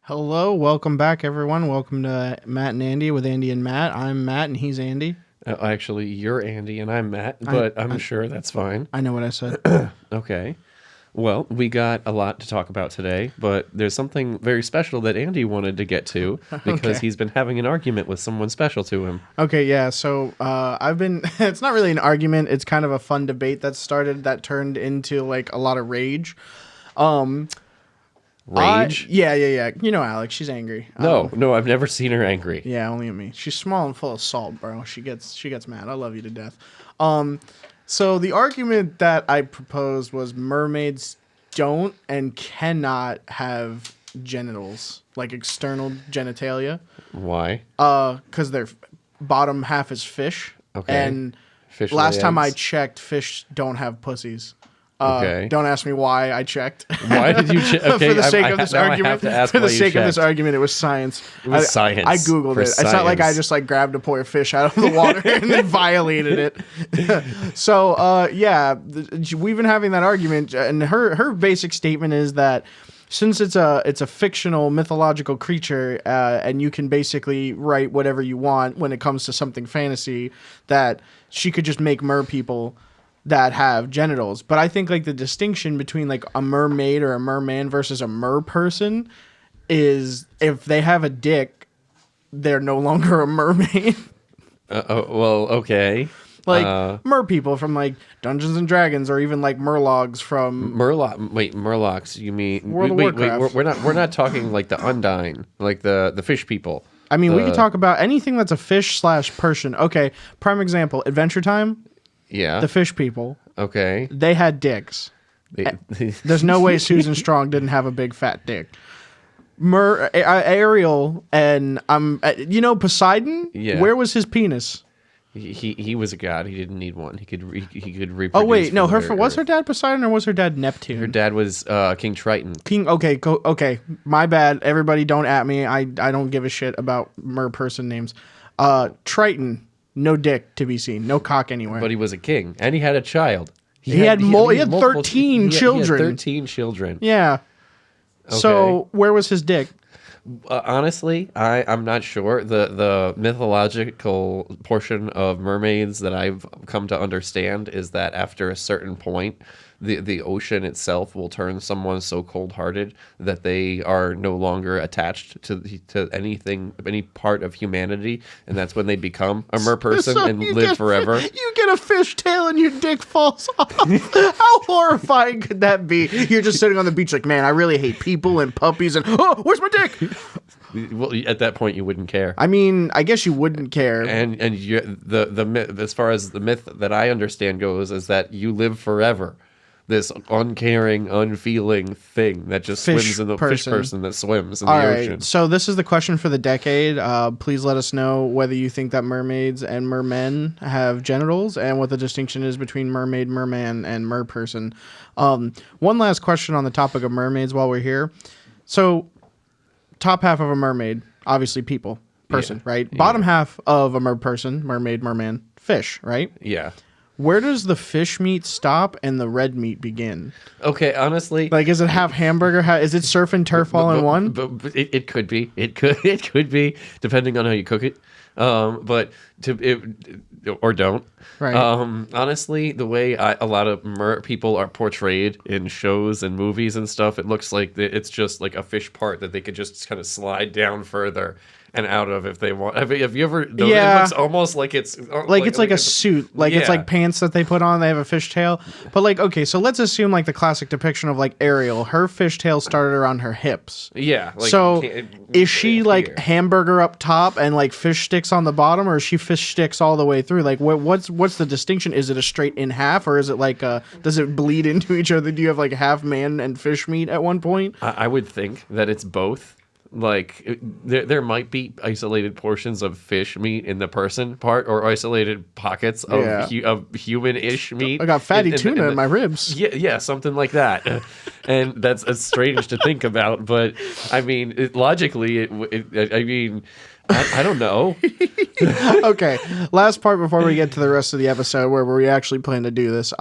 Hello, welcome back, everyone. Welcome to Matt and Andy with Andy and Matt. I'm Matt and he's Andy. Actually, you're Andy and I'm Matt, but I'm sure that's fine. I know what I said. Okay. Well, we got a lot to talk about today, but there's something very special that Andy wanted to get to because Okay. he's been having an argument with someone special to him. Okay, yeah. So I've been. It's not really an argument. It's kind of a fun debate that started that turned into like a lot of rage. Rage? Yeah. You know, Alex. She's angry. No, I've never seen her angry. Yeah, only at me. She's small and full of salt, bro. She gets mad. I love you to death. So the argument that I proposed was mermaids don't and cannot have genitals, like external genitalia. Why? Because their bottom half is fish. Okay. And Fish last lay time I eggs? checked, fish don't have pussies. Okay. Don't ask me why I checked. Why did you check? Okay, For the sake of this now I argument, have to ask for the why you sake of this checked. argument, it was science. It was science. I googled For it. It's not like I science. just like grabbed a poor fish out of the water and then violated it. So we've been having that argument, and her basic statement is that since it's a fictional mythological creature, and you can basically write whatever you want when it comes to something fantasy, that she could just make mer people that have genitals. But I think like the distinction between like a mermaid or a merman versus a mer person is if they have a dick, they're no longer a mermaid. Well, okay. Like mer people from like Dungeons and Dragons, or even like murlogs from Murlocs. You mean World of Warcraft. we're not talking like the Undyne, like the fish people. I mean, we could talk about anything that's a fish / person. Okay, prime example, Adventure Time, Yeah. the fish people, Okay. they had dicks. There's no way Susan Strong didn't have a big fat dick. Ariel and Poseidon. Yeah. Where was his penis? He was a god. He didn't need one. He could reproduce. Oh wait, no. Was her Earth. dad Poseidon or was her dad Neptune? Her dad was King Triton. King. Okay, okay. My bad. Everybody, don't at me. I don't give a shit about mer person names. Triton. No dick to be seen. No cock anywhere. But he was a king, and he had a child. He had multiple- 13 children. He had 13 children. Yeah. So where was his dick? Honestly, I'm not sure. The mythological portion of mermaids that I've come to understand is that after a certain point, the ocean itself will turn someone so cold-hearted that they are no longer attached to anything, any part of humanity, and that's when they become a mer person So and you live get- forever. You get a fish tail and your dick falls off. How horrifying could that be? You're just sitting on the beach like, man, I really hate people and puppies and, oh, where's my dick? Well, at that point, you wouldn't care. I mean, I guess you wouldn't care. And the myth, as far as the myth that I understand goes, is that you live forever. This uncaring, unfeeling thing that just swims in the fish person that swims in All the right, ocean. so this is the question for the decade. Please let us know whether you think that mermaids and mermen have genitals and what the distinction is between mermaid, merman, and merperson. One last question on the topic of mermaids while we're here. So, top half of a mermaid, obviously people, person, right? Bottom half of a merperson, mermaid, merman, fish, right? Yeah. Where does the fish meat stop and the red meat begin? Okay, honestly, Like, is it half hamburger? Is it surf and turf all in one? But it could be. It could be, depending on how you cook it. Or don't. Right. Honestly, the way a lot of people are portrayed in shows and movies and stuff, it looks like it's just like a fish part that they could just kind of slide down further and out of if they want. Have you ever? Yeah. It looks almost like it's It's like a suit. Like it's Yeah. like pants that they put on. They have a fishtail. But like, okay, so let's assume like the classic depiction of like Ariel. Her fishtail started around her hips. Yeah. Like, So is she here. like hamburger up top and like fish sticks on the bottom, or is she fish sticks all the way through? Like what's the distinction? Is it a straight in half, or is it like does it bleed into each other? Do you have like half man and fish meat at one point? I would think that it's both. Like there might be isolated portions of fish meat in the person part, or isolated pockets of of human-ish meat. I got fatty tuna in my ribs. Yeah, something like that. And that's strange to think about, but I mean, logically, I don't know. Okay, last part before we get to the rest of the episode where we actually plan to do this.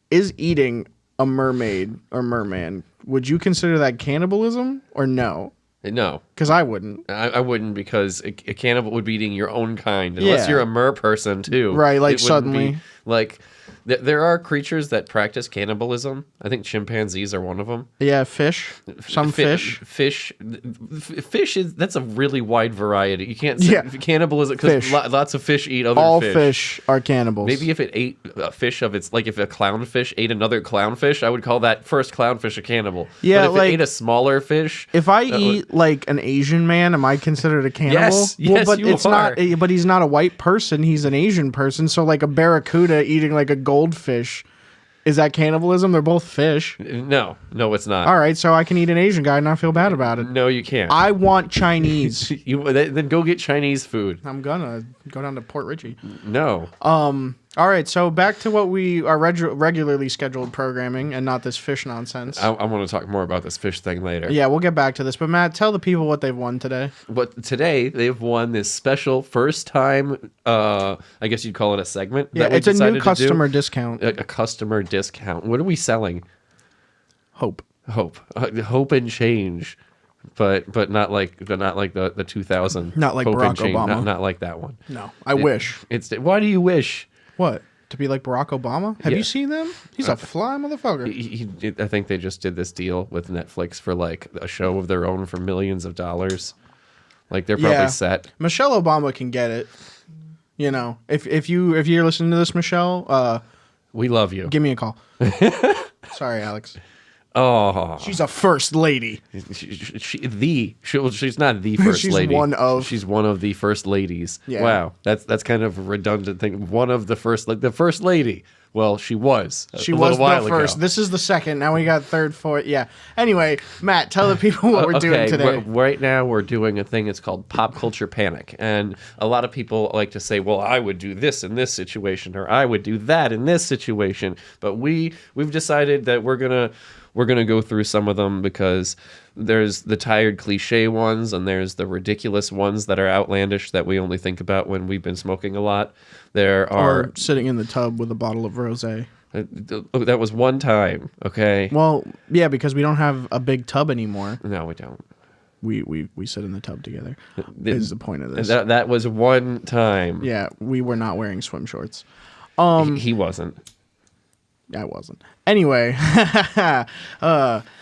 Is eating a mermaid or merman, would you consider that cannibalism or no? No. Because I wouldn't. I wouldn't, because a cannibal would be eating your own kind. Unless Yeah. you're a mer person, too. Right, like It wouldn't suddenly. be, like, there are creatures that practice cannibalism. I think chimpanzees are one of them. Yeah, fish. Some fish. Fish is, that's a really wide variety. You can't say Yeah. cannibalism, because Fish. Lots of fish eat other All fish. fish are cannibals. Maybe if it ate a fish of its, like if a clownfish ate another clownfish, I would call that first clownfish a cannibal. Yeah, but if like, it ate a smaller fish, if I eat like an Asian man, am I considered a cannibal? Yes, but you it's are. not. But he's not a white person. He's an Asian person. So like a barracuda eating like a goldfish, is that cannibalism? They're both fish. no, it's not. All right, so I can eat an Asian guy and not feel bad about it. No, you can't. I want Chinese. Then go get Chinese food. I'm gonna go down to Port Richey. No. All right, so back to what we are regularly scheduled programming and not this fish nonsense. I want to talk more about this fish thing later. Yeah, we'll get back to this. But Matt, tell the people what they've won today. But today they've won this special first time, I guess you'd call it a segment. Yeah, that we it's a new decided to do. customer discount. A customer discount. What are we selling? Hope. Hope. Hope and change. But not like the 2000. Not like Hope and Barack change. Obama. Not like that one. No, I wish. Why do you wish? What? To be like Barack Obama? Have Yeah. you seen them? He's a fly motherfucker. I think they just did this deal with Netflix for like a show of their own for millions of dollars. Like they're probably set. Michelle Obama can get it. You know, if you're listening to this, Michelle, We love you. give me a call. Sorry, Alex. Oh, She's a first lady. she's not the first She's lady. one of. She's one of the first ladies. Yeah. Wow, that's kind of a redundant thing. One of the first, like the first lady. Well, she was. She a was little while the first. ago. This is the second. Now we got third, fourth. Yeah. Anyway, Matt, tell the people what we're doing today. Right now we're doing a thing. It's called pop culture panic, and a lot of people like to say, "Well, I would do this in this situation, or I would do that in this situation." But we've decided that we're gonna go through some of them, because there's the tired cliche ones and there's the ridiculous ones that are outlandish that we only think about when we've been smoking a lot. There are Or sitting in the tub with a bottle of rosé. that was one time, okay? Well, yeah, because we don't have a big tub anymore. No, we don't. We sit in the tub together. Is the point of this? That was one time. Yeah, we were not wearing swim shorts. He wasn't. I wasn't. Anyway,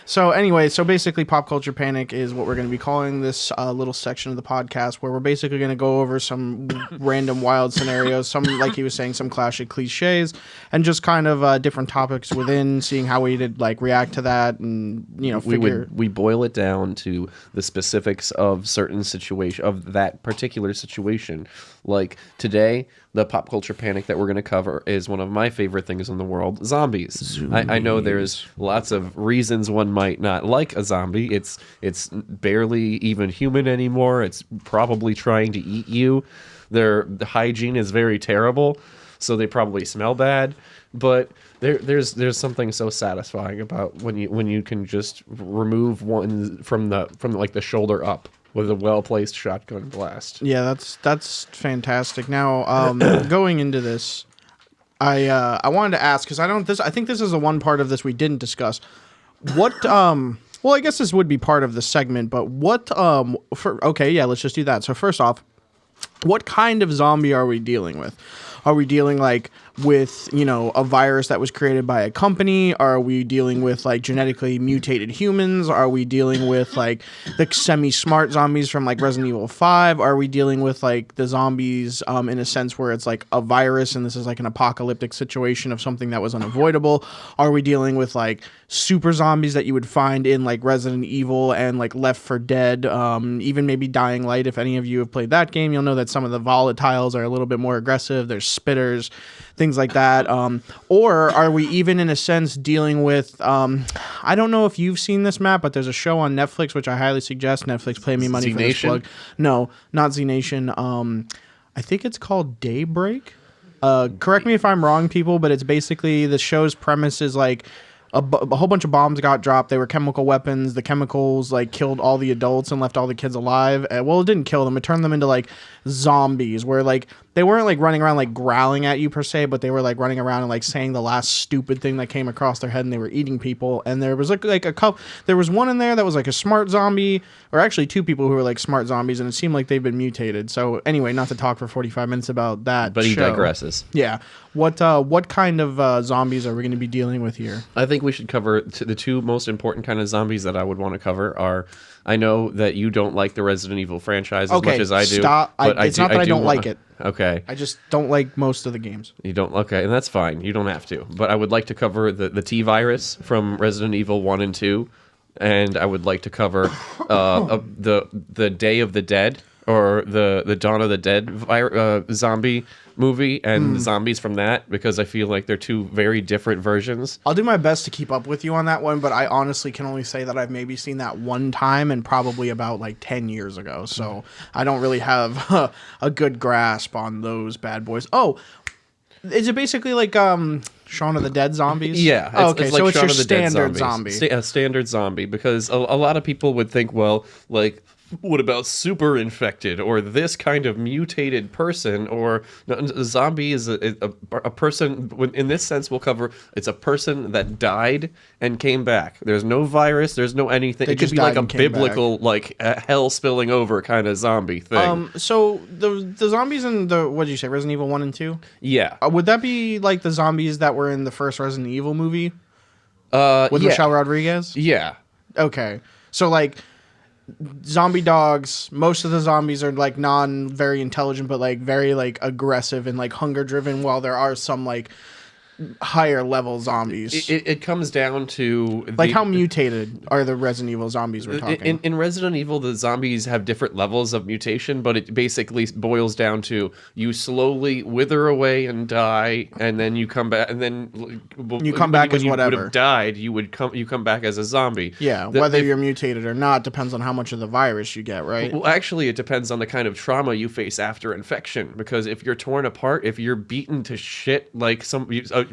so basically Pop Culture Panic is what we're going to be calling this little section of the podcast, where we're basically going to go over some random wild scenarios, some, like he was saying, some classic cliches, and just kind of different topics within, seeing how we did like react to that, and we boil it down to the specifics of certain situation, of that particular situation. Like today, the pop culture panic that we're going to cover is one of my favorite things in the world: zombies. I know there's lots of reasons one might not like a zombie. It's barely even human anymore. It's probably trying to eat you. The hygiene is very terrible, so they probably smell bad. But there's something so satisfying about when you can just remove one from like the shoulder up with a well-placed shotgun blast. Yeah, that's fantastic. Now, going into this, I wanted to ask, because I think this is the one part of this we didn't discuss. What well, I guess this would be part of the segment, but let's just do that. So first off, what kind of zombie are we dealing with? Are we dealing like with, a virus that was created by a company? Are we dealing with like genetically mutated humans? Are we dealing with like the semi-smart zombies from like Resident Evil 5? Are we dealing with like the zombies in a sense where it's like a virus and this is like an apocalyptic situation of something that was unavoidable? Are we dealing with like super zombies that you would find in like Resident Evil and like Left 4 Dead, even maybe Dying Light? If any of you have played that game, you'll know that some of the volatiles are a little bit more aggressive. There's spitters, things like that. Or are we even in a sense dealing with, I don't know if you've seen this, Matt, but there's a show on Netflix, which I highly suggest. Netflix, pay me money for this plug. No, not Z Nation. I think it's called Daybreak. Correct me if I'm wrong, people, but it's basically the show's premise is like a whole bunch of bombs got dropped. They were chemical weapons. The chemicals like killed all the adults and left all the kids alive. Well, it didn't kill them. It turned them into like zombies, where like they weren't like running around like growling at you per se, but they were like running around and like saying the last stupid thing that came across their head, and they were eating people. And there was like a couple. There was one in there that was like a smart zombie, or actually two people who were like smart zombies, and it seemed like they've been mutated. So anyway, not to talk for 45 minutes about that. But he digresses. Yeah. What kind of zombies are we going to be dealing with here? I think we should cover the two most important kind of zombies that I would want to cover are. I know that you don't like the Resident Evil franchise as much as I do. Stop. It's not that I don't like it. Okay. I just don't like most of the games. You don't? Okay, and that's fine. You don't have to. But I would like to cover the T-virus from Resident Evil 1 and 2. And I would like to cover the Day of the Dead, or the Dawn of the Dead zombie movie, and the zombies from that, because I feel like they're two very different versions. I'll do my best to keep up with you on that one, but I honestly can only say that I've maybe seen that one time, and probably about like 10 years ago, so I don't really have a good grasp on those bad boys. Oh, is it basically like Shaun of the Dead zombies? Yeah. Okay, so it's your standard zombie. A standard zombie, because a lot of people would think, well, like, what about super infected, or this kind of mutated person, or a zombie is a person. In this sense, we'll cover it's a person that died and came back. There's no virus. There's no anything. It could be like a biblical, like hell spilling over kind of zombie thing. So the zombies in the, what did you say, Resident Evil 1 and 2? Yeah. Would that be like the zombies that were in the first Resident Evil movie? With Michelle Rodriguez? Yeah. Okay. So like zombie dogs, most of the zombies are like very intelligent, but like very like aggressive and like hunger driven, while there are some like higher level zombies. It comes down to like how mutated are the Resident Evil zombies we're talking? In Resident Evil, the zombies have different levels of mutation, but it basically boils down to you slowly wither away and die, and then you come back, and then you come back as whatever. When you would have died, you come back as a zombie. Yeah, whether you're mutated or not depends on how much of the virus you get, right? Well, actually, it depends on the kind of trauma you face after infection, because if you're torn apart, if you're beaten to shit, like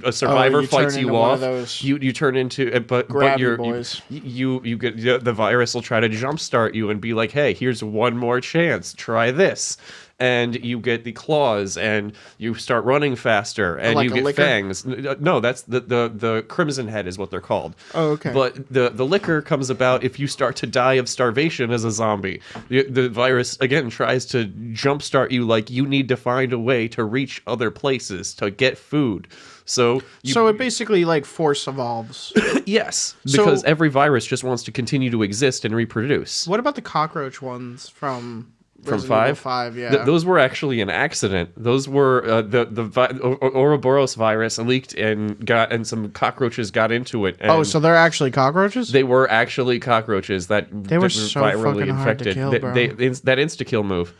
a survivor fights you off, you turn into, but you're boys. You get the virus will try to jumpstart you and be like, hey, here's one more chance, try this. And you get the claws, and you start running faster, and like you get liquor? fangs. No, that's the Crimson Head is what they're called. Oh, okay. But the liquor comes about if you start to die of starvation as a zombie. The virus, again, tries to jumpstart you, like you need to find a way to reach other places to get food. So it basically like force evolves. Yes, because every virus just wants to continue to exist and reproduce. What about the cockroach ones from Resident 5? Evil 5, yeah. Those were actually an accident. Those were the Ouroboros virus leaked and some cockroaches got into it. And so they're actually cockroaches? They were actually cockroaches that were so virally fucking hard to infected. kill, bro. That insta-kill move.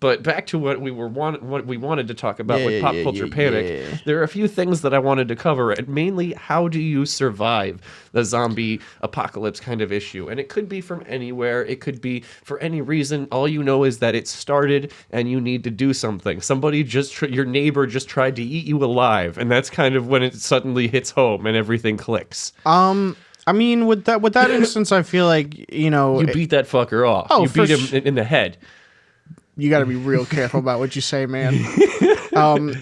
But back to what we wanted to talk about with Pop Culture Panic. Yeah. There are a few things that I wanted to cover, and mainly, how do you survive the zombie apocalypse kind of issue? And it could be from anywhere. It could be for any reason. All you know is that it started, and you need to do something. Somebody your neighbor just tried to eat you alive, and that's kind of when it suddenly hits home and everything clicks. I mean, with that instance, I feel like, you beat that fucker off. Oh, you beat him in the head. You got to be real careful about what you say, man.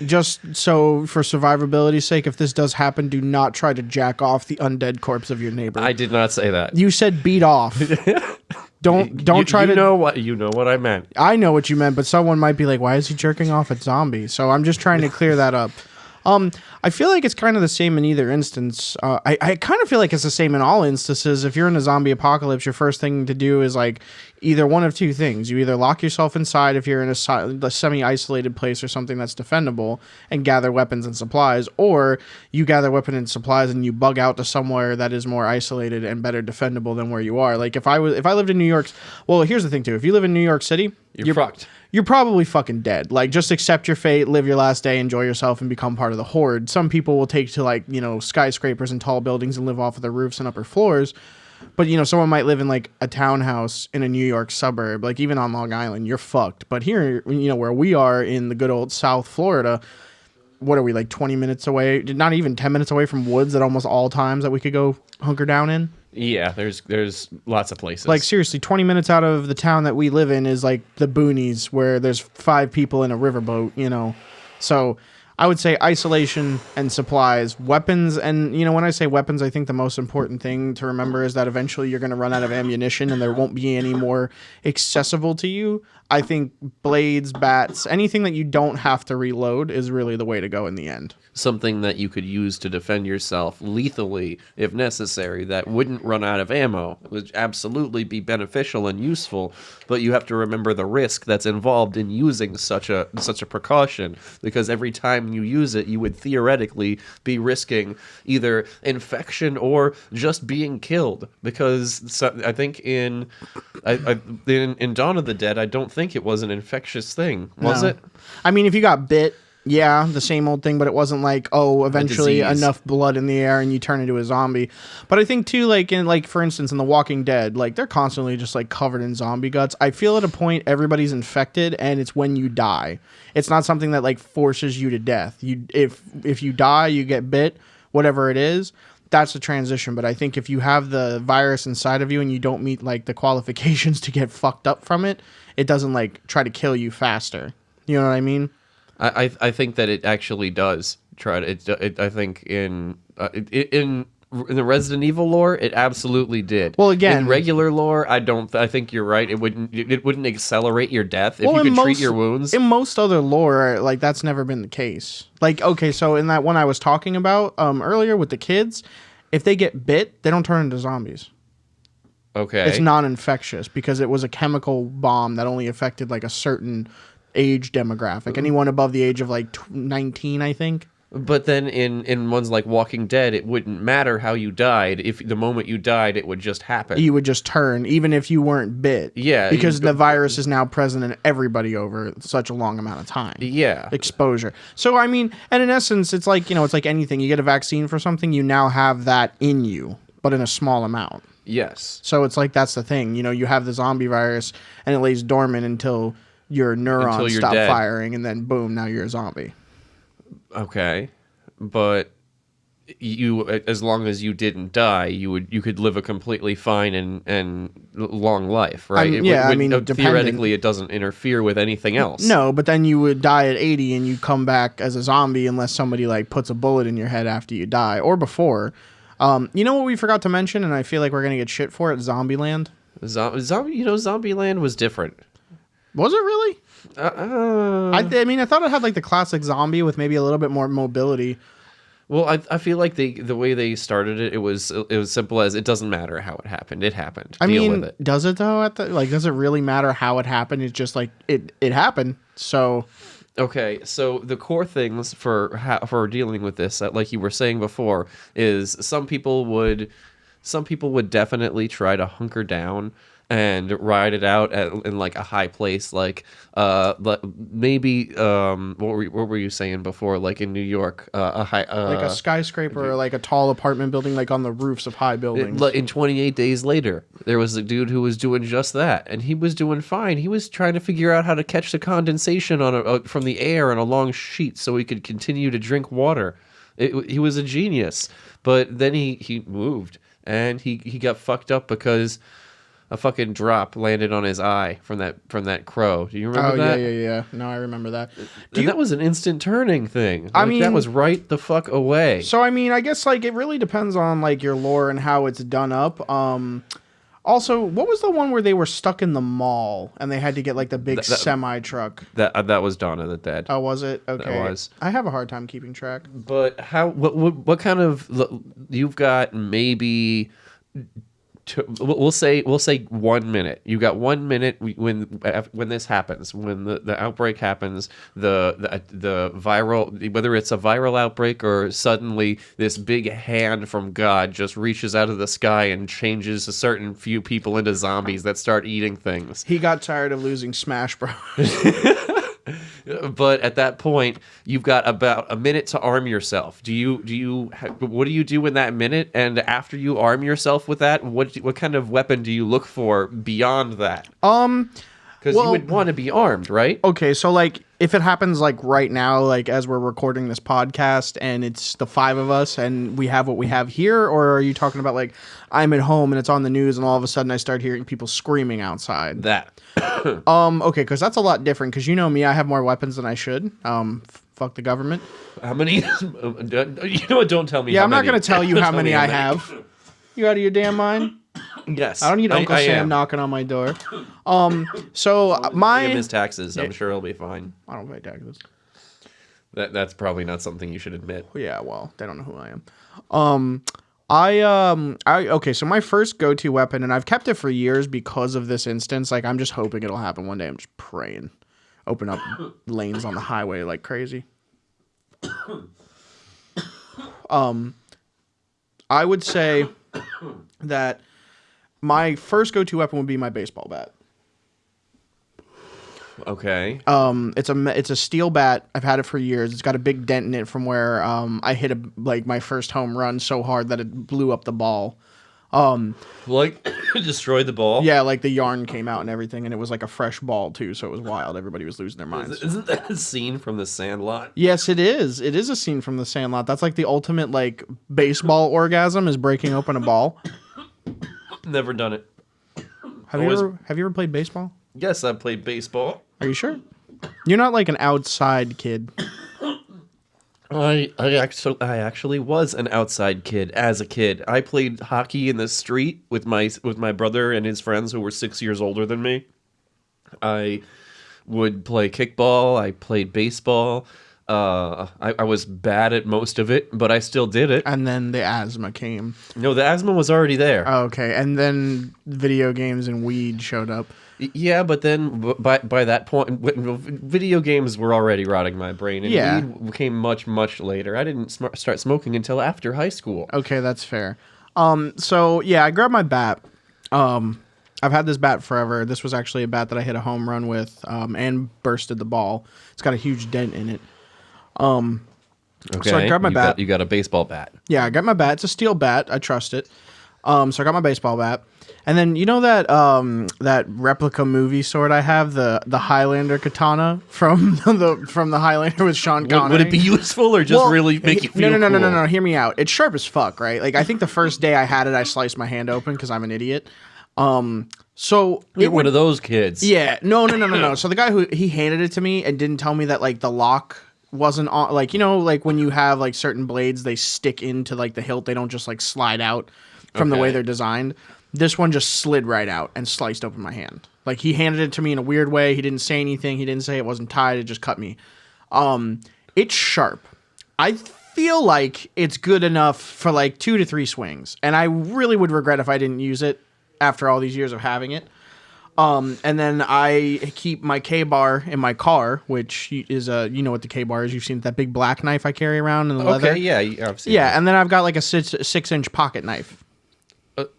Just so for survivability's sake, if this does happen, do not try to jack off the undead corpse of your neighbor. I did not say that. You said beat off. Don't try to. You know what I meant. I know what you meant, but someone might be like, "Why is he jerking off at zombies?" So I'm just trying to clear that up. I feel like it's kind of the same in either instance. I kind of feel like it's the same in all instances. If you're in a zombie apocalypse, your first thing to do is like either one of two things. You either lock yourself inside if you're in a semi-isolated place or something that's defendable and gather weapons and supplies, or you gather weapons and supplies and you bug out to somewhere that is more isolated and better defendable than where you are. Like if I lived in New York, well, here's the thing too. If you live in New York City, you're fucked. You're probably fucking dead. Like, just accept your fate, live your last day, enjoy yourself, and become part of the horde. Some people will take to, like, skyscrapers and tall buildings and live off of the roofs and upper floors. But, someone might live in, like, a townhouse in a New York suburb. Like, even on Long Island, you're fucked. But here, where we are in the good old South Florida, what are we, like, 20 minutes away? Not even 10 minutes away from woods at almost all times that we could go hunker down in? Yeah, there's lots of places. Like seriously, 20 minutes out of the town that we live in is like the boonies where there's 5 people in a riverboat, you know. So I would say isolation and supplies, weapons, and you know, when I say weapons, I think the most important thing to remember is that eventually you're going to run out of ammunition and there won't be any more accessible to you. I think blades, bats, anything that you don't have to reload is really the way to go in the end. Something that you could use to defend yourself lethally if necessary that wouldn't run out of ammo would absolutely be beneficial and useful, but you have to remember the risk that's involved in using such a precaution, because every time you use it you would theoretically be risking either infection or just being killed, because I think in Dawn of the Dead I don't think it was an infectious thing, was No. it? I mean, if you got bit, yeah, the same old thing, but it wasn't like, oh, eventually disease. enough blood in the air and you turn into a zombie. But I think too, like for instance in The Walking Dead, like they're constantly just like covered in zombie guts. I feel at a point everybody's infected and it's when you die. It's not something that like forces you to death. If you die, you get bit, whatever it is, that's the transition. But I think if you have the virus inside of you and you don't meet like the qualifications to get fucked up from it, it doesn't like try to kill you faster. You know what I mean? I think that it actually does try to. I think in the Resident Evil lore, it absolutely did. Well, again, in regular lore, I don't. I think you're right. It wouldn't accelerate your death if you could treat your wounds. In most other lore, like that's never been the case. Like, okay, so in that one I was talking about earlier with the kids, if they get bit, they don't turn into zombies. Okay, It's non-infectious because it was a chemical bomb that only affected like a certain age demographic. Anyone above the age of like 19, I think. But then in ones like Walking Dead, it wouldn't matter how you died. If the moment you died, it would just happen. You would just turn, even if you weren't bit. Yeah, Because the virus is now present in everybody over such a long amount of time. Yeah. Exposure. So, I mean, and in essence, it's like, you know, it's like anything. You get a vaccine for something, you now have that in you, but in a small amount. Yes. So it's like, that's the thing. You know, you have the zombie virus and it lays dormant until your neurons you're stop dead. firing, and then boom, now you're a zombie. Okay, but you, as long as you didn't die, you could live a completely fine and long life, right? Theoretically, it doesn't interfere with anything else. No, but then you would die at 80 and you come back as a zombie unless somebody like puts a bullet in your head after you die or before. You know what we forgot to mention, and I feel like we're gonna get shit for it? Zombieland. Zombieland was different. Was it really? I mean, I thought it had like the classic zombie with maybe a little bit more mobility. Well, I feel like the way they started it, it was simple as it doesn't matter how it happened. It happened. Deal with it. Does it though? Does it really matter how it happened? It's just like it happened. So. Okay, so the core things for dealing with this, like you were saying before, is some people would definitely try to hunker down and ride it out in like a high place, like maybe what were you saying before? Like in New York, a high like a skyscraper or like a tall apartment building, like on the roofs of high buildings. In 28 Days Later, there was a dude who was doing just that, and he was doing fine. He was trying to figure out how to catch the condensation from the air on a long sheet so he could continue to drink water. He was a genius, but then he moved and he got fucked up because a fucking drop landed on his eye from that crow. Do you remember that? Yeah. No, I remember that. That was an instant turning thing. I mean, that was right the fuck away. So I mean, I guess like it really depends on like your lore and how it's done up. Also, what was the one where they were stuck in the mall and they had to get like the big semi truck? That was Dawn of the Dead. Oh, was it? Okay. That was. I have a hard time keeping track. But what kind of, you've got maybe we'll say 1 minute. You got 1 minute when this happens, when the outbreak happens, the viral, whether it's a viral outbreak or suddenly this big hand from God just reaches out of the sky and changes a certain few people into zombies that start eating things. He got tired of losing Smash Bros. But at that point, you've got about a minute to arm yourself. What do you do in that minute? And after you arm yourself with that, what kind of weapon do you look for beyond that? Because you would want to be armed, right? Okay, so like if it happens like right now, like as we're recording this podcast and it's the 5 of us and we have what we have here, or are you talking about like I'm at home and it's on the news and all of a sudden I start hearing people screaming outside? That. Okay, because that's a lot different. Because you know me, I have more weapons than I should. Fuck the government. How many? You know what? Don't tell me. Yeah, I'm not gonna tell you how many I have. You out of your damn mind? Yes. I don't need Uncle Sam knocking on my door. So my his taxes. I'm sure he'll be fine. I don't pay taxes. That's probably not something you should admit. Yeah, well, they don't know who I am. Okay, so my first go-to weapon, and I've kept it for years because of this instance. Like, I'm just hoping it'll happen one day. I'm just praying. Open up lanes on the highway like crazy. I would say that my first go-to weapon would be my baseball bat. Okay. It's a steel bat. I've had it for years. It's got a big dent in it from where I hit my first home run so hard that it blew up the ball. Like destroyed the ball? Yeah, like the yarn came out and everything, and it was like a fresh ball too, so it was wild. Everybody was losing their minds. Isn't that a scene from The Sandlot? Yes, it is. It is a scene from The Sandlot. That's like the ultimate like baseball orgasm is breaking open a ball. Never done it. Have you ever played baseball? Yes, I played baseball. Are you sure? You're not like an outside kid. I actually was an outside kid as a kid. I played hockey in the street with my brother and his friends who were 6 years older than me. I would play kickball. I played baseball. I was bad at most of it, but I still did it. And then the asthma came. No, the asthma was already there. Okay, and then video games and weed showed up. Yeah, but then by that point, video games were already rotting my brain, and weed came much, much later. I didn't start smoking until after high school. Okay, that's fair. So yeah, I grabbed my bat. I've had this bat forever. This was actually a bat that I hit a home run with, and bursted the ball. It's got a huge dent in it. Okay, so I grabbed my bat. You got a baseball bat. Yeah, I got my bat. It's a steel bat. I trust it. So I got my baseball bat. And then you know that that replica movie sword I have, the Highlander katana from the Highlander with Sean Connery. Would it be useful or just really make you feel No. Hear me out. It's sharp as fuck, right? Like I think the first day I had it, I sliced my hand open because I'm an idiot. So you're one of those kids. Yeah. No. So the guy he handed it to me and didn't tell me that like the lock wasn't on. Like you know, like when you have like certain blades, they stick into like the hilt. They don't just like slide out from the way they're designed. This one just slid right out and sliced open my hand. Like he handed it to me in a weird way. He didn't say anything. He didn't say it wasn't tied. It just cut me. It's sharp. I feel like it's good enough for like 2 to 3 swings. And I really would regret if I didn't use it after all these years of having it. And then I keep my K-bar in my car, which is you know what the K-bar is. You've seen that big black knife I carry around in the leather. Okay, yeah, I've seen that. And then I've got like a 6-inch pocket knife.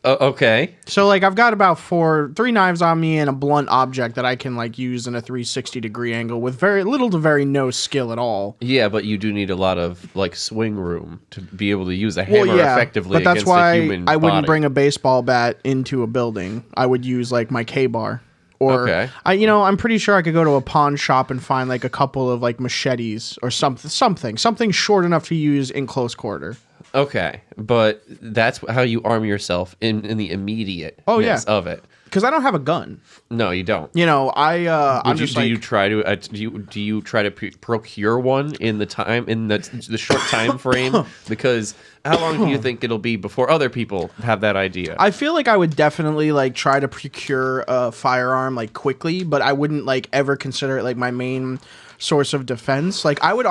Okay. So like I've got about 3 knives on me and a blunt object that I can like use in a 360-degree angle with very little to very no skill at all. Yeah, but you do need a lot of like swing room to be able to use a hammer effectively against a human body. I wouldn't bring a baseball bat into a building. I would use like my K-bar. Or I'm pretty sure I could go to a pawn shop and find like a couple of like machetes or something short enough to use in close quarter. Okay, but that's how you arm yourself in the immediate of it. Because I don't have a gun. No, you don't. You know, do you try to procure one in the short time frame? Because how long do you think it'll be before other people have that idea? I feel like I would definitely like try to procure a firearm like quickly, but I wouldn't like ever consider it like my main source of defense. Like I would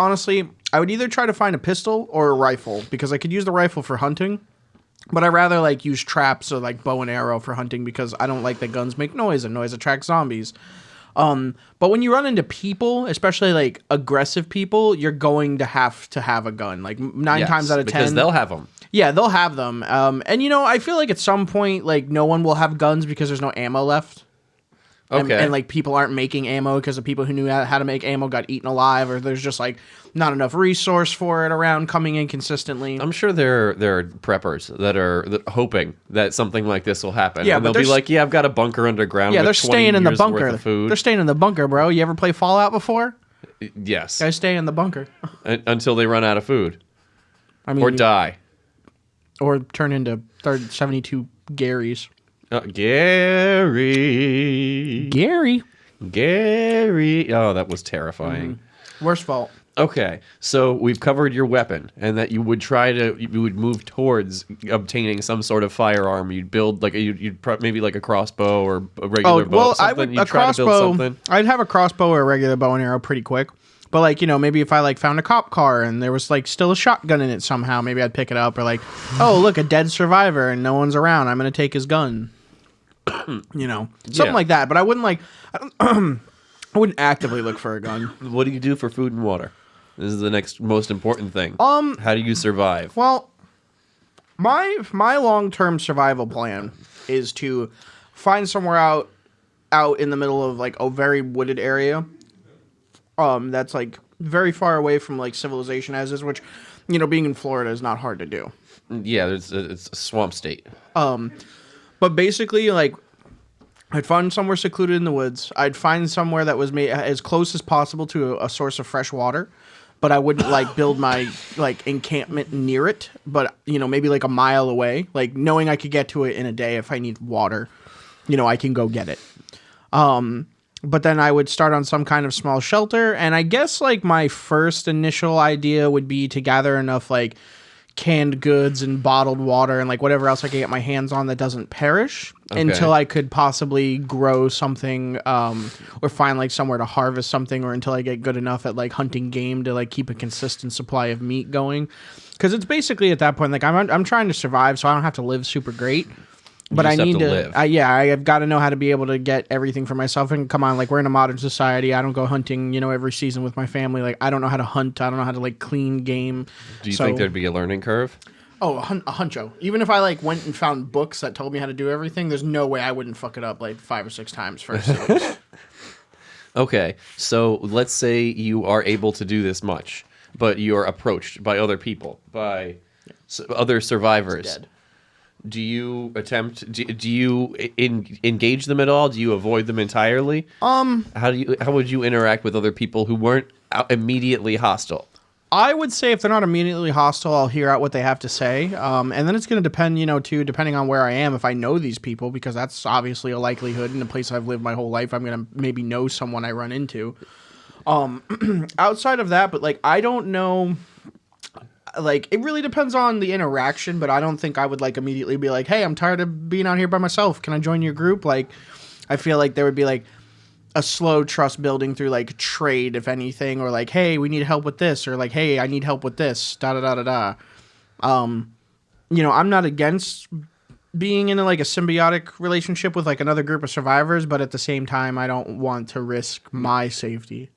either try to find a pistol or a rifle because I could use the rifle for hunting, but I'd rather like use traps or like bow and arrow for hunting because I don't like that guns make noise and noise attracts zombies. But when you run into people, especially like aggressive people, you're going to have a gun. Like 9 times out of 10, because they'll have them. Yeah, they'll have them. And you know, I feel like at some point, like no one will have guns because there's no ammo left. Okay. And like people aren't making ammo because the people who knew how to make ammo got eaten alive, or there's just like not enough resource for it around coming in consistently. I'm sure there are preppers that are hoping that something like this will happen. Yeah, and but they'll be like, "Yeah, I've got a bunker underground." Yeah, with they're 20 staying in the years bunker. worth of food. They're staying in the bunker, bro. You ever play Fallout before? Yes. Guys stay in the bunker. Until they run out of food I mean, or die. or turn into 72 Garys. Gary. Gary. Oh, that was terrifying. Worst fault. Okay, so we've covered your weapon, and that you would move towards obtaining some sort of firearm. You'd build like maybe like a crossbow or a regular bow. Well, Something. a crossbow. I'd have a crossbow or a regular bow and arrow pretty quick. But like, maybe if I like found a cop car and there was like still a shotgun in it somehow, maybe I'd pick it up. Or like, oh look, a dead survivor and no one's around. I'm gonna take his gun. Something like that. But I wouldn't like. I wouldn't actively look for a gun. What do you do for food and water? This is the next most important thing. How do you survive? Well, my long-term survival plan is to find somewhere out in the middle of like a very wooded area. That's like very far away from like civilization as is, which, being in Florida is not hard to do. Yeah, it's a swamp state. But basically, like, I'd find somewhere secluded in the woods. I'd find somewhere that was made as close as possible to a source of fresh water. But I wouldn't like build my like encampment near it, but maybe like a mile away, like knowing I could get to it in a day if I need water, I can go get it. But then I would start on some kind of small shelter, and I guess like my first initial idea would be to gather enough like canned goods and bottled water and like whatever else I could get my hands on that doesn't perish until I could possibly grow something or find like somewhere to harvest something, or until I get good enough at like hunting game to like keep a consistent supply of meat going. Because it's basically at that point like I'm trying to survive, so I don't have to live super great. But I need to live. I've got to know how to be able to get everything for myself. And come on, like we're in a modern society. I don't go hunting, every season with my family. Like I don't know how to hunt. I don't know how to like clean game. Do you think there'd be a learning curve? Oh, a huncho. Even if I like went and found books that told me how to do everything, there's no way I wouldn't fuck it up like 5 or 6 times first. Okay, so let's say you are able to do this much, but you're approached by other people, by other survivors. Dead. Do you attempt? Do you engage them at all? Do you avoid them entirely? How would you interact with other people who weren't immediately hostile? I would say if they're not immediately hostile, I'll hear out what they have to say. And then it's going to depend, too, depending on where I am, if I know these people, because that's obviously a likelihood. In a place I've lived my whole life, I'm going to maybe know someone I run into. Outside of that, but like I don't know. Like, it really depends on the interaction, but I don't think I would, like, immediately be like, hey, I'm tired of being out here by myself. Can I join your group? Like, I feel like there would be, like, a slow trust building through, like, trade, if anything, or, like, hey, we need help with this, or, like, hey, I need help with this, da-da-da-da-da. I'm not against being in, like, a symbiotic relationship with, like, another group of survivors, but at the same time, I don't want to risk my safety.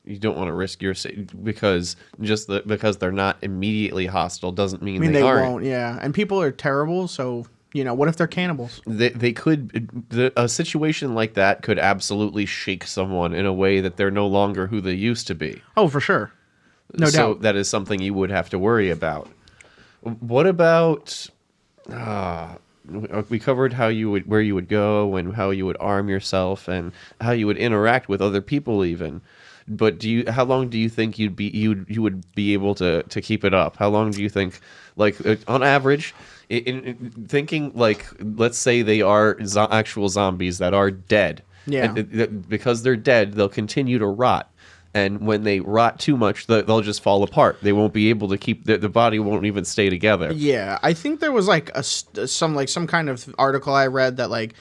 You don't want to risk your because because they're not immediately hostile doesn't mean they aren't. Won't. Yeah, and people are terrible. So what if they're cannibals? They could. A situation like that could absolutely shake someone in a way that they're no longer who they used to be. Oh, for sure, no doubt. So that is something you would have to worry about. What about? We covered where you would go and how you would arm yourself and how you would interact with other people even. But how long do you think you would be able to keep it up? How long do you think, like on average, in thinking like let's say they are actual zombies that are dead. Yeah. And because they're dead, they'll continue to rot. And when they rot too much, they'll just fall apart. They won't be able to keep the body won't even stay together. Yeah, I think there was like some kind of article I read that like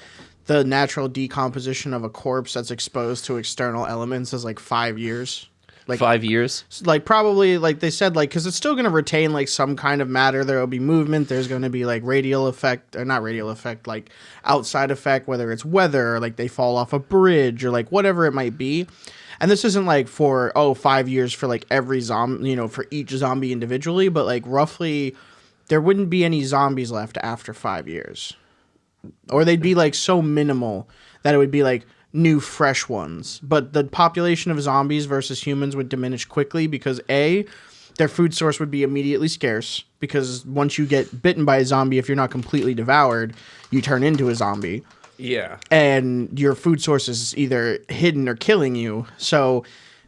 the natural decomposition of a corpse that's exposed to external elements is like 5 years. Like 5 years? Like probably like they said like because it's still going to retain like some kind of matter. There will be movement. There's going to be like radial effect or not radial effect, like outside effect, whether it's weather or like they fall off a bridge or like whatever it might be. And this isn't like for 5 years for like every zombie, for each zombie individually, but like roughly there wouldn't be any zombies left after 5 years. Or they'd be like so minimal that it would be like new fresh ones. But the population of zombies versus humans would diminish quickly because A, their food source would be immediately scarce because once you get bitten by a zombie, if you're not completely devoured, you turn into a zombie. Yeah. And your food source is either hidden or killing you. So,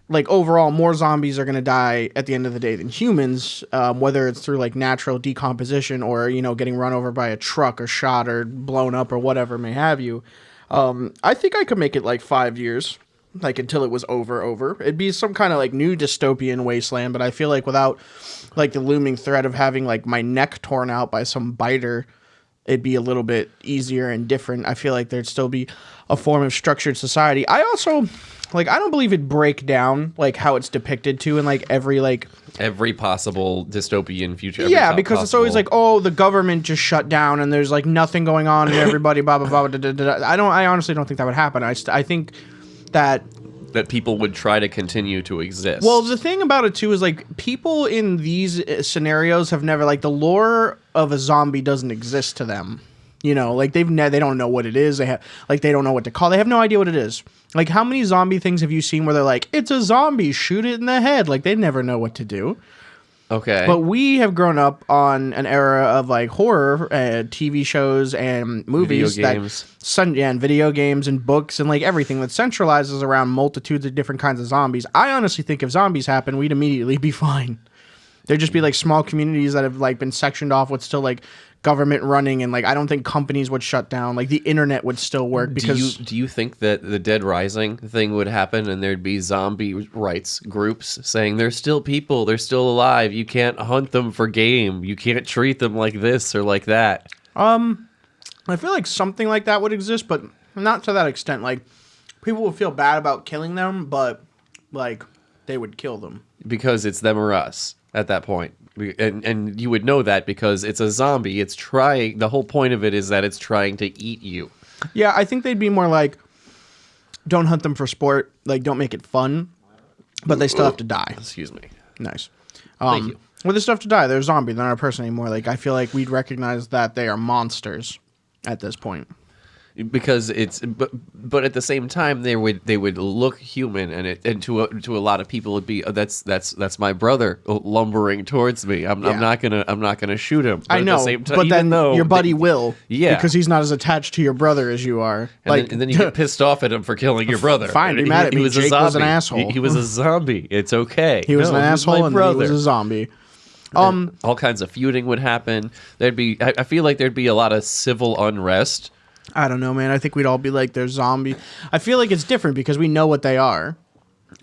like, overall, more zombies are going to die at the end of the day than humans, whether it's through, like, natural decomposition or, you know, getting run over by a truck or shot or blown up or whatever may have you. I think I could make it, like, 5 years, like, until it was over. It'd be some kind of, like, new dystopian wasteland, but I feel like without, like, the looming threat of having, like, my neck torn out by some biter, it'd be a little bit easier and different. I feel like there'd still be a form of structured society. I also, like, I don't believe it'd break down, like, how it's depicted to in, like, every possible dystopian future. Yeah, because it's always like, oh, the government just shut down and there's, like, nothing going on and everybody blah, blah, blah, da, da, da. I honestly don't think that would happen. I think that people would try to continue to exist. Well, the thing about it too is like people in these scenarios have never, like, the lore of a zombie doesn't exist to them. You know, like they don't know what it is. They don't know what to call. They have no idea what it is. Like, how many zombie things have you seen where they're like, it's a zombie, shoot it in the head? Like, they never know what to do. Okay. But we have grown up on an era of, like, horror, TV shows and movies, and video games and books and, like, everything that centralizes around multitudes of different kinds of zombies. I honestly think if zombies happen, we'd immediately be fine. There'd just be, like, small communities that have, like, been sectioned off with still, like, government running, and, like, I don't think companies would shut down. Like, the internet would still work because... Do you think that the Dead Rising thing would happen and there'd be zombie rights groups saying they're still people, they're still alive, you can't hunt them for game, you can't treat them like this or like that? I feel like something like that would exist, but not to that extent. Like, people would feel bad about killing them, but, like, they would kill them. Because it's them or us at that point. And you would know that because it's a zombie. It's trying. The whole point of it is that it's trying to eat you. Yeah, I think they'd be more like, don't hunt them for sport. Like, don't make it fun. But they still have to die. Excuse me. Nice. Thank you. Well, they still have to die. They're a zombie. They're not a person anymore. Like, I feel like we'd recognize that they are monsters at this point. Because it's, but at the same time they would look human, and to a lot of people it'd be, that's my brother lumbering towards me. I'm not gonna shoot him. But I know, at the same time, but then your buddy will, yeah, because he's not as attached to your brother as you are. And then you get pissed off at him for killing your brother. Fine, be mad at me. Jake was an asshole. He was a zombie. It's okay. He was an asshole, and he was a zombie. All kinds of feuding would happen. I feel like there'd be a lot of civil unrest. I don't know, man. I think we'd all be like, they're zombie. I feel like it's different because we know what they are.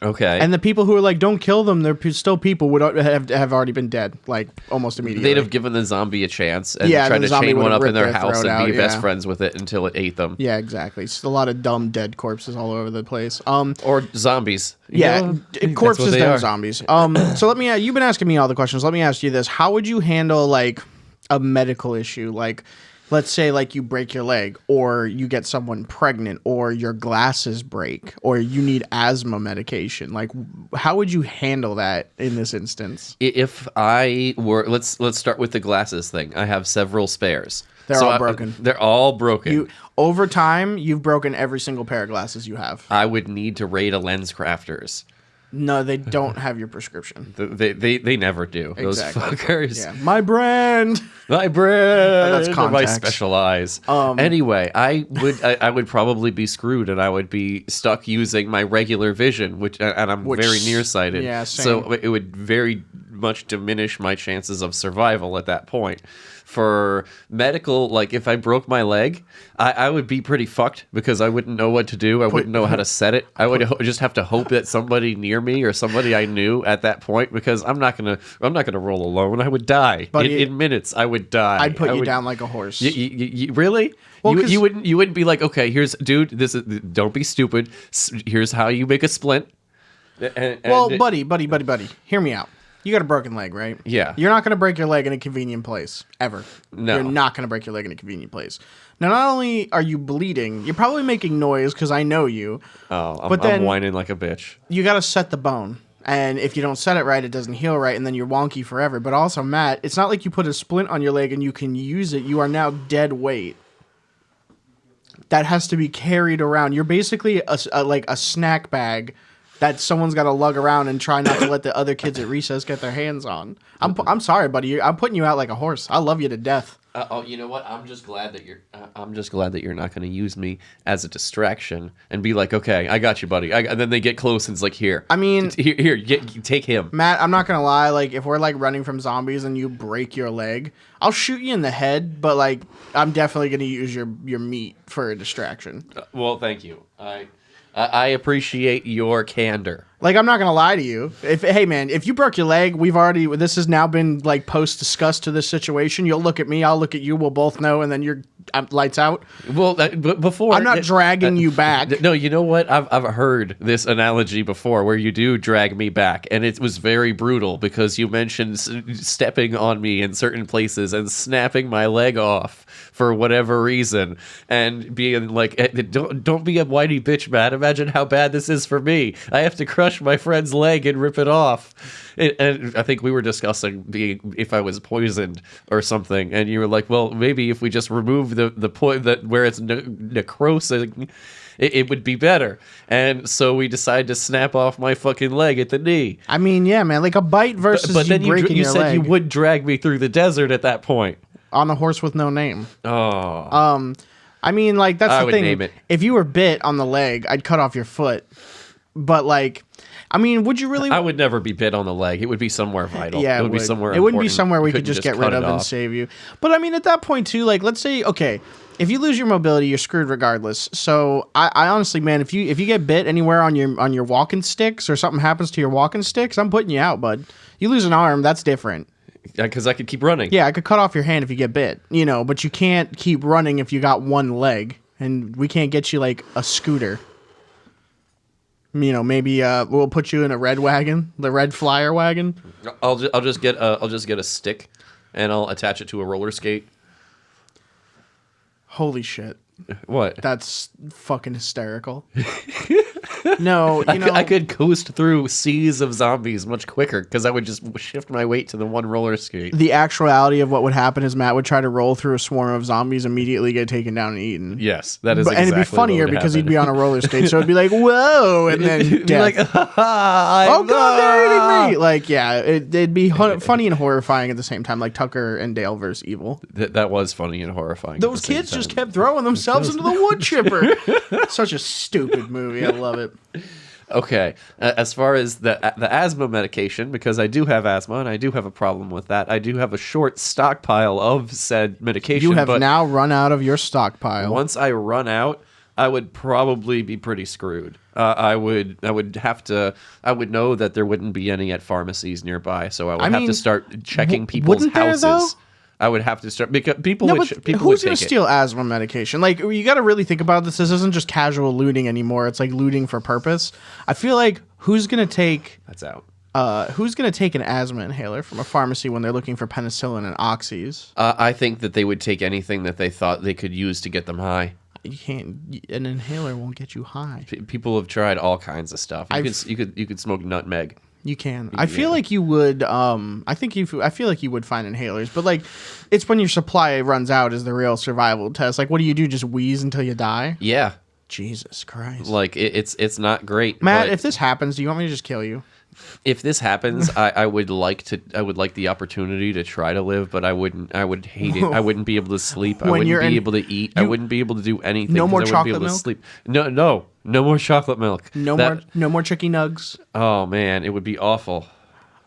Okay. And the people who are like, don't kill them, they're still people, would have already been dead, like, almost immediately. They'd have given the zombie a chance and tried to chain one up in their house and be best friends with it until it ate them. Yeah, exactly. It's a lot of dumb dead corpses all over the place. Or zombies. Yeah, corpses then zombies. So let me, you've been asking me all the questions. Let me ask you this. How would you handle, like, a medical issue? Like, let's say, like, you break your leg, or you get someone pregnant, or your glasses break, or you need asthma medication. Like, how would you handle that in this instance? If I were, let's start with the glasses thing. I have several spares. They're all broken. They're all broken. Over time, you've broken every single pair of glasses you have. I would need to raid a Lens Crafters. No, they don't have your prescription. They never do. Exactly. Those fuckers. Yeah. My brand. My brand. That's contacts. My specialize. Anyway, I would probably be screwed, and I would be stuck using my regular vision, which I'm very nearsighted. Yeah, same. So it would very much diminish my chances of survival at that point. For medical, like, if I broke my leg, I would be pretty fucked because I wouldn't know what to do. I wouldn't know how to set it. I would just have to hope that somebody near me or somebody I knew at that point, because I'm not gonna roll alone. I would die in minutes. I would die. I'd put you down like a horse. You really? Well, you wouldn't be like, okay, here's, dude, don't be stupid. Here's how you make a splint. Well, buddy, hear me out. You got a broken leg, right? Yeah. You're not going to break your leg in a convenient place, ever. No. You're not going to break your leg in a convenient place. Now, not only are you bleeding, you're probably making noise because I know you. Oh, I'm whining like a bitch. You got to set the bone. And if you don't set it right, it doesn't heal right, and then you're wonky forever. But also, Matt, it's not like you put a splint on your leg and you can use it. You are now dead weight. that has to be carried around. You're basically like a snack bag that someone's got to lug around and try not to let the other kids at recess get their hands on. I'm sorry, buddy. I'm putting you out like a horse. I love you to death. You know what? I'm just glad that you're not going to use me as a distraction and be like, okay, I got you, buddy. And then they get close and it's like, here. I mean, take him, Matt. I'm not gonna lie. Like, if we're like running from zombies and you break your leg, I'll shoot you in the head. But like, I'm definitely gonna use your meat for a distraction. Well, thank you. I appreciate your candor. Like, I'm not gonna lie to you. Hey man, if you broke your leg, this has now been like post discussed to this situation. You'll look at me, I'll look at you. We'll both know, and then you're lights out. Well, but before I'm not dragging you back. No, you know what? I've heard this analogy before, where you do drag me back, and it was very brutal because you mentioned stepping on me in certain places and snapping my leg off for whatever reason, and being like, "Don't be a whiny bitch, Matt. Imagine how bad this is for me. I have to crush my friend's leg and rip it off." And I think we were discussing if I was poisoned or something, and you were like, "Well, maybe if we just remove the point that where it's necrosing, it would be better." And so we decided to snap off my fucking leg at the knee. I mean, yeah, man, like a bite versus but then breaking you your said leg you would drag me through the desert at that point. on a horse with no name. Oh, I mean, like, that's I the would thing. name it. If you were bit on the leg, I'd cut off your foot. But like, I mean, would you really? I would never be bit on the leg. It would be somewhere vital. Yeah, it would be somewhere. It wouldn't be important. somewhere we You could couldn't just get cut rid it of and off. save you. But I mean, at that point too, like, let's say, okay, if you lose your mobility, you're screwed regardless. So I honestly, man, if you get bit anywhere on your walking sticks or something happens to your walking sticks, I'm putting you out, bud. You lose an arm, that's different. Because I could keep running. Yeah, I could cut off your hand if you get bit, but you can't keep running if you got one leg, and we can't get you like a scooter. Maybe we'll put you in a red wagon, the red flyer wagon. I'll just get a stick, and I'll attach it to a roller skate. Holy shit. What? That's fucking hysterical. No, I could coast through seas of zombies much quicker because I would just shift my weight to the one roller skate. The actuality of what would happen is Matt would try to roll through a swarm of zombies, immediately get taken down and eaten. Yes, that is exactly and it'd be funnier what would because happen. he'd be on a roller skate, so it'd be like, whoa, and then It'd be death. like, oh God, they're eating me! Like, yeah, it'd be funny and horrifying at the same time, like Tucker and Dale versus Evil. That was funny and horrifying. Those kids just kept throwing themselves into the wood chipper. Such a stupid movie. I love it. Okay, as far as the asthma medication, because I do have asthma and I do have a problem with that, I do have a short stockpile of said medication. You have now run out of your stockpile. Once I run out, I would probably be pretty screwed. I would know that there wouldn't be any at pharmacies nearby, so I would have to start checking people's houses. There, I would have to start because people who's would going to take steal asthma medication? Like, you got to really think about this. This isn't just casual looting anymore. It's like looting for purpose. I feel like who's going to take an asthma inhaler from a pharmacy when they're looking for penicillin and oxys? I think that they would take anything that they thought they could use to get them high. You can't. An inhaler won't get you high. People have tried all kinds of stuff. You could smoke nutmeg. You can. I feel like you would. I feel like you would find inhalers, but like, it's when your supply runs out is the real survival test. Like, what do? Just wheeze until you die? Yeah. Jesus Christ. Like it's not great. Matt, if this happens, do you want me to just kill you? If this happens, I would like the opportunity to try to live, but I would hate it. I wouldn't be able to sleep. I wouldn't be able to eat. I wouldn't be able to do anything. No more I wouldn't chocolate be able milk? to sleep. No more chocolate milk. No more chicky nugs. Oh man, it would be awful.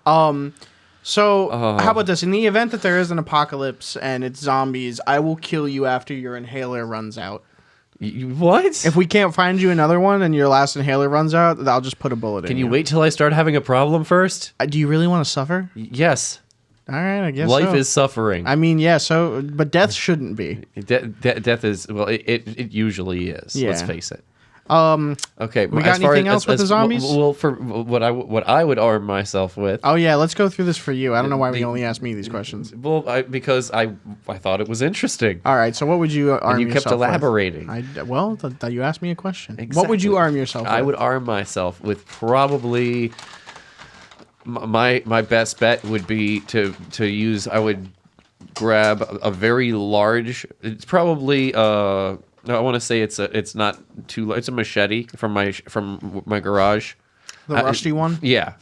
So how about this? In the event that there is an apocalypse and it's zombies, I will kill you after your inhaler runs out. What? If we can't find you another one and your last inhaler runs out, I'll just put a bullet in you. Can you wait till I start having a problem first? Do you really want to suffer? Yes. All right, I guess Life is suffering. I mean, yeah, but death shouldn't be. Death is, well, it usually is. Yeah. Let's face it. Okay. We got anything else with the zombies? Well, for what I would arm myself with. Oh yeah, let's go through this for you. I don't know why we only asked me these questions. Well, because I thought it was interesting. All right, so what would you arm yourself with? You kept elaborating. You asked me a question. Exactly. What would you arm yourself with? I would arm myself with probably my best bet would be to use. I would grab a very large. It's probably No, I want to say it's not too. It's a machete from my garage. The rusty one? Yeah,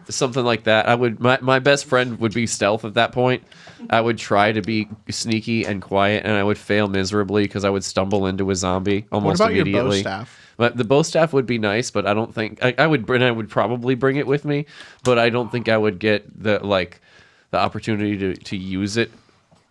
something like that. I would. My best friend would be stealth at that point. I would try to be sneaky and quiet, and I would fail miserably because I would stumble into a zombie almost What about immediately. your bow staff? But the bow staff would be nice, but I don't think I would. And I would probably bring it with me, but I don't think I would get the opportunity to use it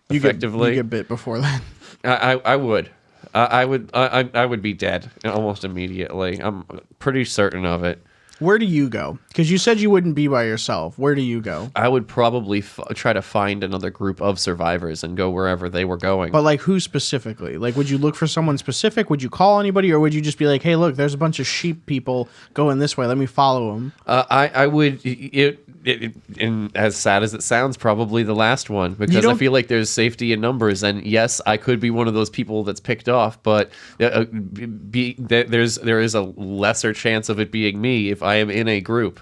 effectively. You get bit before then. I would. I would be dead almost immediately. I'm pretty certain of it. Where do you go? Because you said you wouldn't be by yourself. Where do you go? I would probably try to find another group of survivors and go wherever they were going. But like who specifically? Like would you look for someone specific? Would you call anybody? Or would you just be like, hey, look, there's a bunch of sheep people going this way. Let me follow them. I would, and as sad as it sounds, probably the last one. Because I feel like there's safety in numbers. And yes, I could be one of those people that's picked off. But there is a lesser chance of it being me if I am in a group.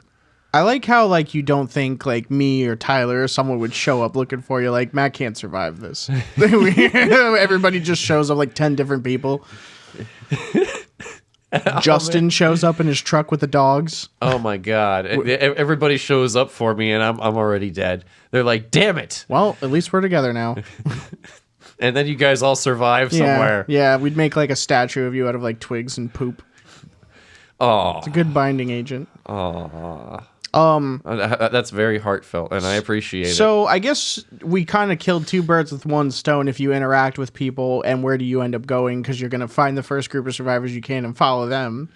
I like how like you don't think like me or Tyler or someone would show up looking for you. Like Matt can't survive this. Everybody just shows up, like 10 different people. Justin shows up in his truck with the dogs. Oh my god! Everybody shows up for me, and I'm already dead. They're like, "Damn it!" Well, at least we're together now. And then you guys all survive somewhere. Yeah, we'd make like a statue of you out of like twigs and poop. Oh, it's a good binding agent. Oh. That's very heartfelt, and I appreciate it. So I guess we kind of killed two birds with one stone if you interact with people, and where do you end up going? Because you're going to find the first group of survivors you can and follow them.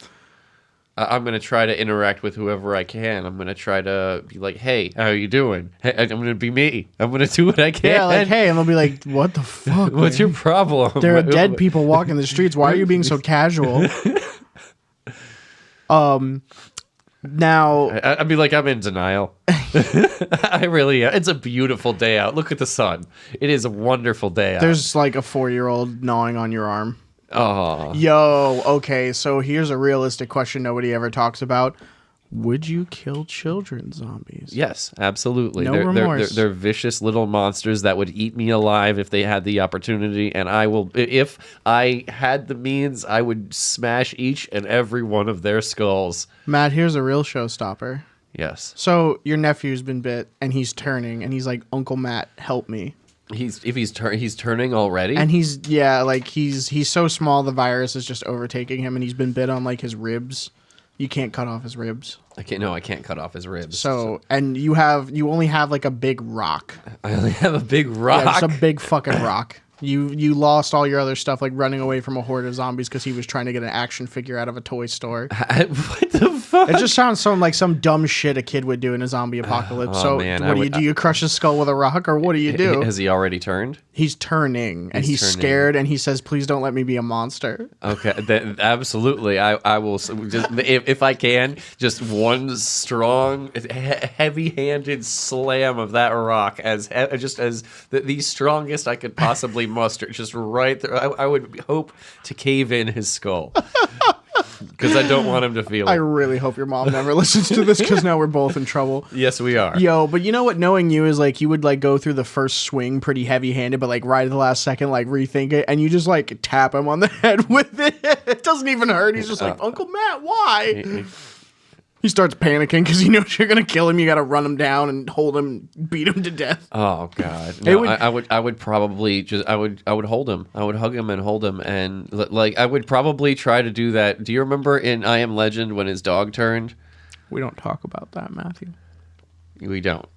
I'm going to try to interact with whoever I can. I'm going to try to be like, hey, how are you doing? Hey, I'm going to be me. I'm going to do what I can. Yeah, like, hey, and they'll be like, what the fuck? What's your problem? There are dead people walking the streets. Why are you being so casual? Now I'd be like, I'm in denial. I really am. It's a beautiful day out. Look at the sun. It is a wonderful day out. There's like a 4-year-old gnawing on your arm. Oh. Yo, okay, so here's a realistic question nobody ever talks about. Would you kill children zombies? Yes, absolutely. No remorse. They're vicious little monsters that would eat me alive if they had the opportunity, and I will. If I had the means, I would smash each and every one of their skulls. Matt, here's a real showstopper. Yes. So your nephew's been bit, and he's turning, and he's like, Uncle Matt, help me. He's turning already, and he's so small the virus is just overtaking him, and he's been bit on like his ribs. You can't cut off his ribs. I can't cut off his ribs. So and you only have like a big rock. I only have a big rock. Yeah, just a big fucking rock. You lost all your other stuff, like running away from a horde of zombies because he was trying to get an action figure out of a toy store. What the fuck? It just sounds like some dumb shit a kid would do in a zombie apocalypse. Oh, so man, what do you do? You crush his skull with a rock, or what do you do? Has he already turned? He's turning, and he's scared, and he says, "Please don't let me be a monster." Okay, absolutely. I will just if I can, just one strong, heavy-handed slam of that rock as the strongest I could possibly muster, just right there. I would hope to cave in his skull because I don't want him to feel it. I really hope your mom never listens to this because now we're both in trouble. Yes, we are. Yo, but you know what? Knowing you is like you would like go through the first swing pretty heavy-handed, but like right at the last second, like rethink it, and you just like tap him on the head with it. It doesn't even hurt. He's just like, Uncle Matt, why? He starts panicking because he knows you're gonna kill him. You gotta run him down and hold him, beat him to death. Oh God! No, I would probably just I would hold him. I would hug him and hold him, and like I would probably try to do that. Do you remember in I Am Legend when his dog turned? We don't talk about that, Matthew. We don't.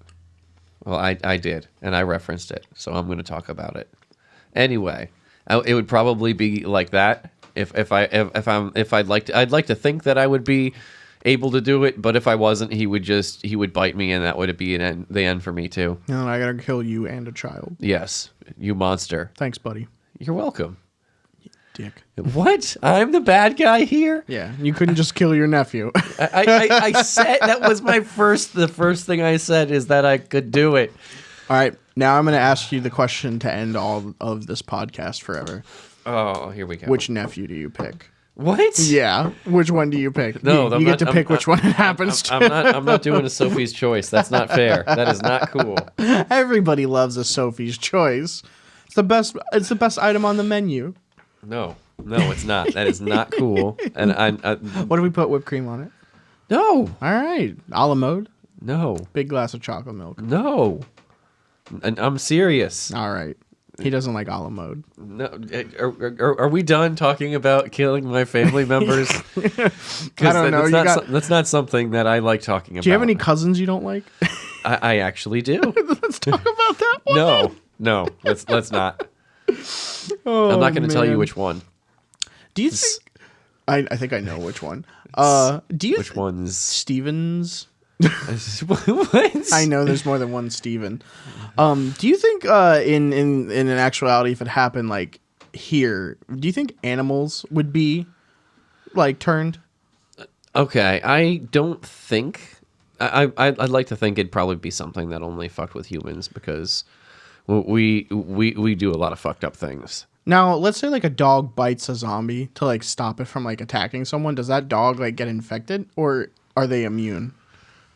Well, I did, and I referenced it, so I'm going to talk about it. Anyway, it would probably be like that. I'd like to think that I would be able to do it, but if I wasn't, he would bite me, and that would be the end for me too. And then I gotta kill you and a child. Yes, you monster. Thanks, buddy. You're welcome. You dick. What? I'm the bad guy here? Yeah, you couldn't just kill your nephew. I said that was the first thing I said is that I could do it. All right, now I'm gonna ask you the question to end all of this podcast forever. Oh, here we go. Which nephew do you pick? What? Yeah. Which one do you pick? No, you get to pick which one it happens to. I'm not doing a Sophie's Choice. That's not fair. That is not cool. Everybody loves a Sophie's Choice. It's the best. It's the best item on the menu. No. No, it's not. That is not cool. And What do we put whipped cream on it? no, All right, a la mode. no, Big glass of chocolate milk. no. And I'm serious. All right. He doesn't like a la mode. No, are we done talking about killing my family members? I don't know. That's not something that I like talking about. Do you have any cousins you don't like? I actually do. Let's talk about that one. No. Let's not. Oh, I'm not going to tell you man. which one. Do you think? I think I know which one. Do you? Which one's? Stevens. What? I know there's more than one Steven. Do you think in an actuality, if it happened like here, do you think animals would be like turned? Okay, I don't think. I'd like to think it'd probably be something that only fucked with humans because we do a lot of fucked up things. Now, let's say like a dog bites a zombie to like stop it from like attacking someone. Does that dog like get infected or are they immune?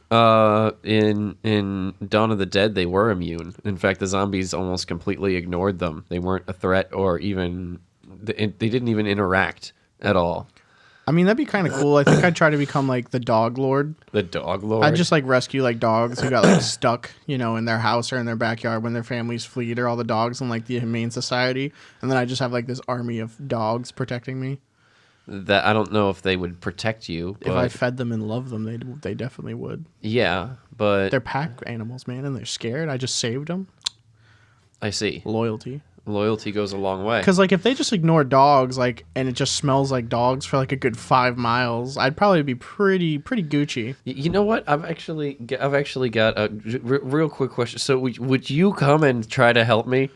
In Dawn of the Dead, they were immune. In fact, the zombies almost completely ignored them. They weren't a threat or even they didn't even interact at all. I mean, that'd be kind of cool. I think I'd try to become like the dog lord. The dog lord. I'd just like rescue like dogs who got like stuck, in their house or in their backyard when their families fleed, or all the dogs in like the Humane Society, and then I just have like this army of dogs protecting me. That I don't know if they would protect you. But If I fed them and loved them, they definitely would. yeah, but They're pack animals, man, and they're scared. I just saved them. I see. Loyalty Goes a long way. Because like if they just ignore dogs, like, and it just smells like dogs for like a good 5 miles, I'd probably be pretty Gucci. You know what? I've actually got a real quick question. So would you come and try to help me?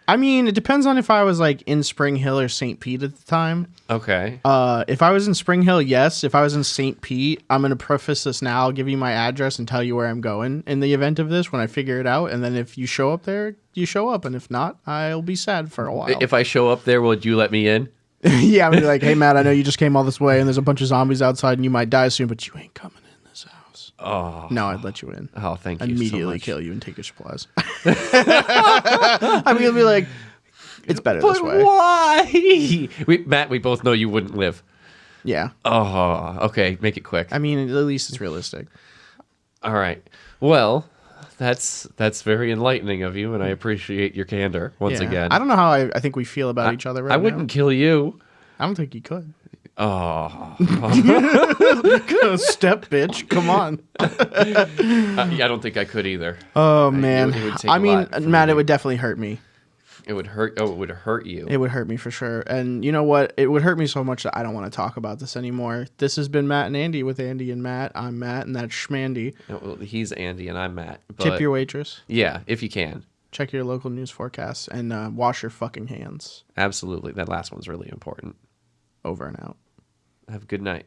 I mean, it depends on if I was like in Spring Hill or St. Pete at the time. Okay. If I was in Spring Hill, yes. If I was in St. Pete, I'm gonna preface this now. I'll give you my address and tell you where I'm going in the event of this when I figure it out. And then if you show up there, you show up, and if not, I'll be sad for a while. If I show up there, would you let me in? Yeah, I'm gonna be like, hey Matt, I know you just came all this way, and there's a bunch of zombies outside, and you might die soon, but you ain't coming in this house. Oh. No, I'd let you in. Oh, thank you. Immediately so much. kill you and take your supplies. I'm gonna be like, it's better this way. Why? Matt, we both know you wouldn't live. Yeah. Oh, okay. Make it quick. I mean, at least it's realistic. All right. Well, that's very enlightening of you, and I appreciate your candor once Yeah. again. I don't know how I think we feel about each other right I now. wouldn't kill you. I don't think you could. Oh. Step bitch. Come on. I don't think I could either. Oh, man. It would take I a mean, lot for Matt, me. it would definitely hurt me. It would hurt. Oh, it would hurt you. It would hurt me for sure. And you know what? It would hurt me so much that I don't want to talk about this anymore. This has been Matt and Andy with Andy and Matt. I'm Matt, and that's Schmandy. Well, he's Andy, and I'm Matt. But Tip your waitress. Yeah, if you can. Check your local news forecasts and wash your fucking hands. Absolutely. That last one's really important. Over and out. Have a good night.